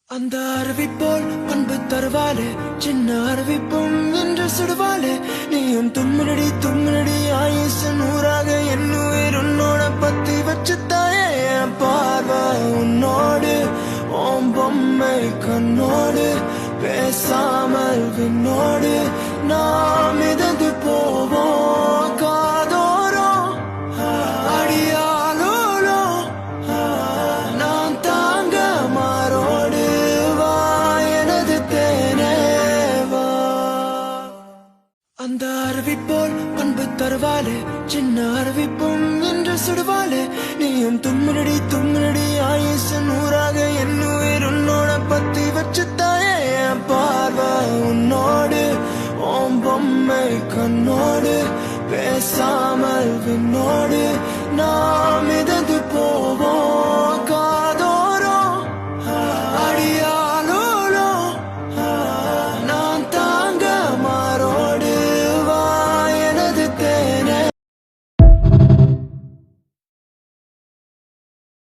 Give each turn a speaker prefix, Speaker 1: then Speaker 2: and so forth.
Speaker 1: அந்த அருவிப்போல் அன்பு தருவாளே, சின்ன அருவிப்பும் என்று சுடுவாளே. நீயும் தும்மினடி ஆயுசு நூறாக என் உயிர் உன்னோட பத்தி வச்சுத்தாயே. என் பார்வை உன்னோடு, ஓம் பொம்மை கண்ணோடு, பேசாமல் விண்ணோடு நாம் மிதந்து போவோம் காதோறும். அடியாலோலோ நான் தாங்க மாறோடு, வா எனது தேனேவா. அந்த அருவிப்போல் அன்பு தருவாளே, சின்ன அருவிப்பும் என்று சுடுவாளே. நீயும் தும்மினடி ஆயுசு நூறாக என் உயிர் உன்னோட பத்தி வச்சுத்தாயே. என் பார்வை உன்னோடு, ஓம் பொம்மை கண்ணோடு, பேசாமல் விண்ணோடு நாம் மிதந்து போவோம்.